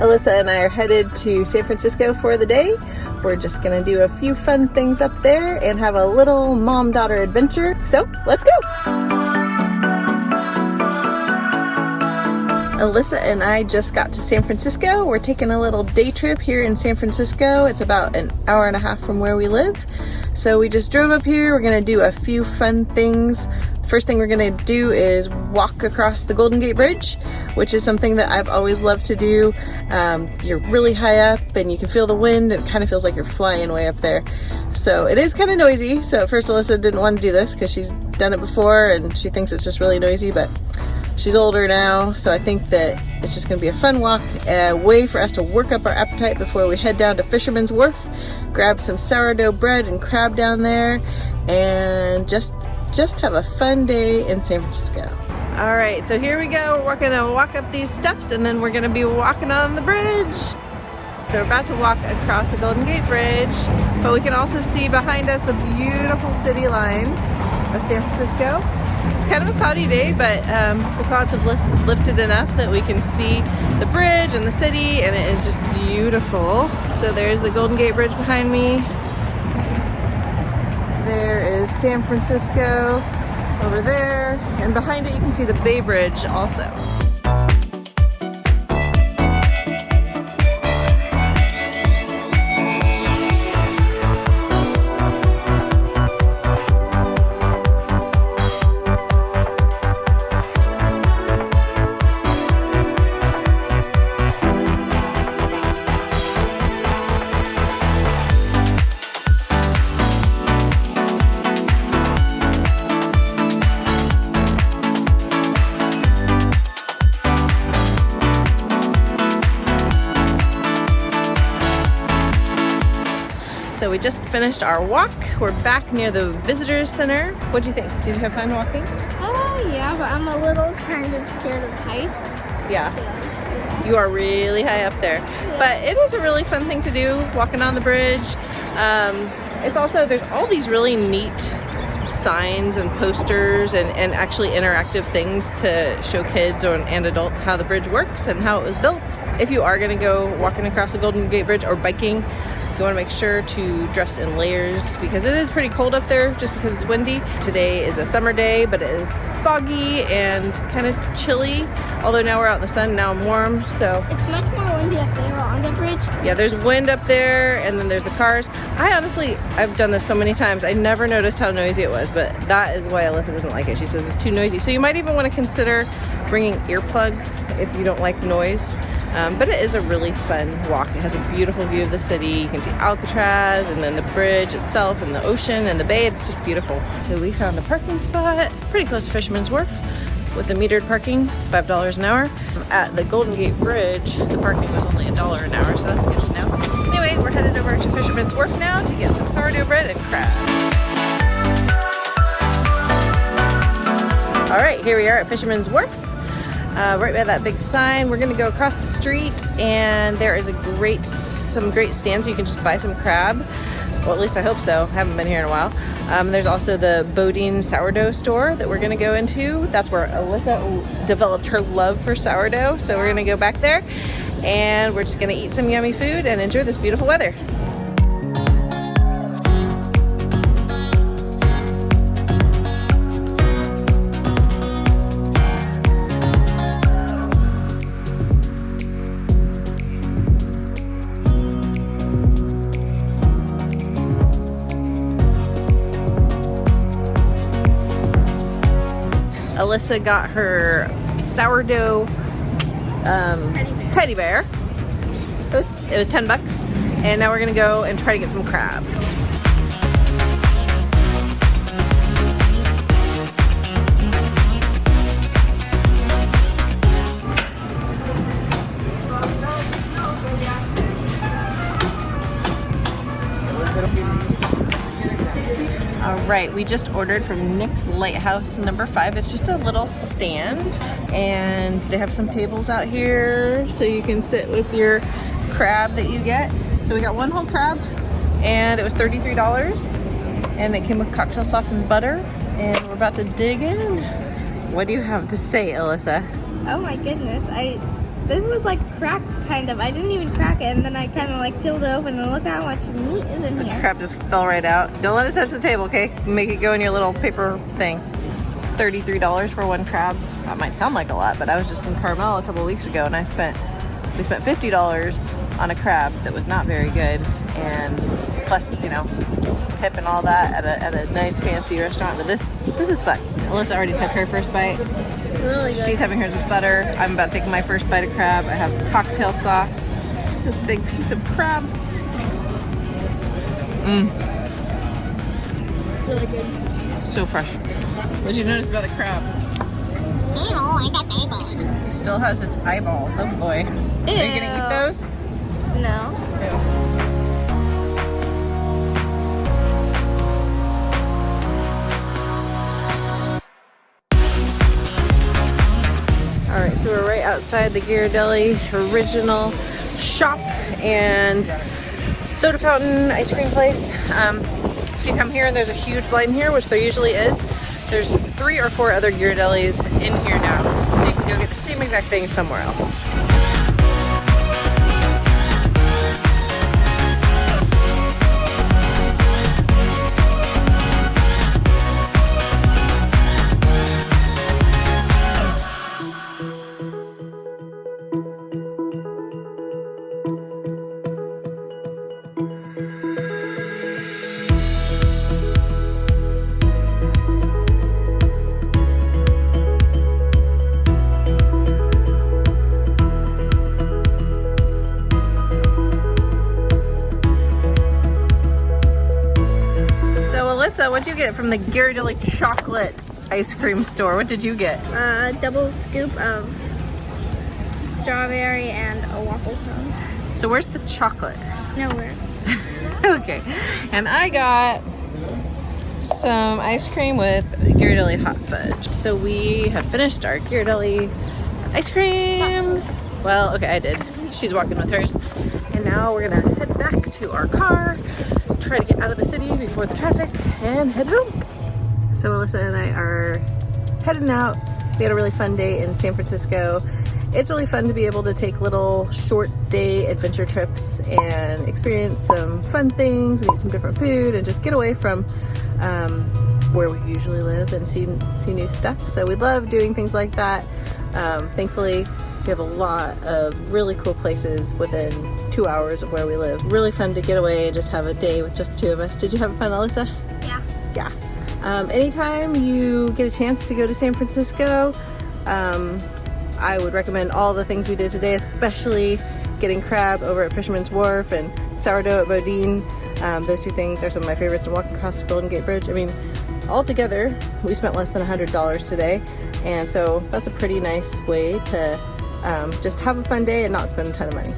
Alyssa and I are headed to San Francisco for the day. We're just gonna do a few fun things up there and have a little mom-daughter adventure. So let's go! Alyssa and I just got to San Francisco. We're taking a little day trip here in San Francisco. It's about an hour and a half from where we live. So we just drove up here. We're gonna do a few fun things. First thing we're gonna do is walk across the Golden Gate Bridge, which is something that I've always loved to do. You're really high up and you can feel the wind. It kind of feels like you're flying way up there. So it is kind of noisy. So at first Alyssa didn't want to do this because she's done it before and she thinks it's just really noisy, but she's older now, so I think that it's just gonna be a fun walk, a way for us to work up our appetite before we head down to Fisherman's Wharf, grab some sourdough bread and crab down there, and just have a fun day in San Francisco. All right, so here we go. We're gonna walk up these steps and then we're gonna be walking on the bridge. So we're about to walk across the Golden Gate Bridge, but we can also see behind us the beautiful city line of San Francisco. It's kind of a cloudy day, but the clouds have lifted enough that we can see the bridge and the city, and it is just beautiful. So there's the Golden Gate Bridge behind me. There is San Francisco over there, and behind it you can see the Bay Bridge also. So we just finished our walk. We're back near the Visitors Center. What do you think? Did you have fun walking? Yeah, but I'm a little kind of scared of heights. Yeah. You are really high up there. Yeah. But it is a really fun thing to do, walking on the bridge. It's also, there's all these really neat signs and posters and actually interactive things to show kids and adults how the bridge works and how it was built. If you are gonna go walking across the Golden Gate Bridge or biking, you want to make sure to dress in layers because it is pretty cold up there just because it's windy. Today is a summer day, but it is foggy and kind of chilly. Although now we're out in the sun, now I'm warm, so. It's much more windy up there on the bridge. Yeah, there's wind up there and then there's the cars. I've done this so many times, I never noticed how noisy it was, but that is why Alyssa doesn't like it. She says it's too noisy. So you might even want to consider bringing earplugs if you don't like noise. But it is a really fun walk. It has a beautiful view of the city. You can see Alcatraz and then the bridge itself and the ocean and the bay. It's just beautiful. So we found a parking spot pretty close to Fisherman's Wharf with the metered parking. It's $5 an hour. At the Golden Gate Bridge, the parking was only $1 an hour, so that's good to know. Anyway, we're headed over to Fisherman's Wharf now to get some sourdough bread and crab. All right, here we are at Fisherman's Wharf. Right by that big sign. We're gonna go across the street and there is some great stands. You can just buy some crab. Well, at least I hope so. Haven't been here in a while. There's also the Bodine sourdough store that we're gonna go into. That's where Alyssa developed her love for sourdough. So we're gonna go back there and we're just gonna eat some yummy food and enjoy this beautiful weather. Alyssa got her sourdough teddy bear. It was $10, and now we're gonna go and try to get some crab. All right, we just ordered from Nick's Lighthouse number 5. It's just a little stand and they have some tables out here so you can sit with your crab that you get. So we got one whole crab and it was $33 and it came with cocktail sauce and butter, and we're about to dig in. What do you have to say, Alyssa? Oh my goodness, This was like cracked, kind of. I didn't even crack it, and then I kind of like peeled it open and look how much meat is in here. Crab just fell right out. Don't let it touch the table, okay? Make it go in your little paper thing. $33 for one crab. That might sound like a lot, but I was just in Carmel a couple weeks ago and we spent $50 on a crab that was not very good, and plus, you know, tip and all that at a nice fancy restaurant. But this is fun. Alyssa already took her first bite. Really good. She's having hers with butter. I'm about to take my first bite of crab. I have cocktail sauce. This big piece of crab. Really good. So fresh. What did you notice about the crab? I got the eyeballs. It still has its eyeballs. Oh boy. Ew. Are you gonna eat those? No. Ew. Alright, so we're right outside the Ghirardelli original shop and soda fountain ice cream place. If you come here and there's a huge line here, which there usually is, there's 3 or 4 other Ghirardellis in here now. So you can go get the same exact thing somewhere else. Alyssa, what'd you get from the Ghirardelli chocolate ice cream store? What did you get? A double scoop of strawberry and a waffle cone. So where's the chocolate? Nowhere. Okay. And I got some ice cream with Ghirardelli hot fudge. So we have finished our Ghirardelli ice creams. Well, okay, I did. She's walking with hers. And now we're gonna head back to our car, try to get out of the city before the traffic, and head home. So Alyssa and I are heading out. We had a really fun day in San Francisco. It's really fun to be able to take little short day adventure trips and experience some fun things and eat some different food and just get away from where we usually live and see new stuff. So we love doing things like that. Thankfully, we have a lot of really cool places within 2 hours of where we live. Really fun to get away and just have a day with just the 2 of us. Did you have fun, Alyssa? Yeah. Yeah. Anytime you get a chance to go to San Francisco, I would recommend all the things we did today, especially getting crab over at Fisherman's Wharf and sourdough at Bodine. Those 2 things are some of my favorites, and walking across the Golden Gate Bridge. I mean, altogether, we spent less than $100 today, and so that's a pretty nice way to just have a fun day and not spend a ton of money.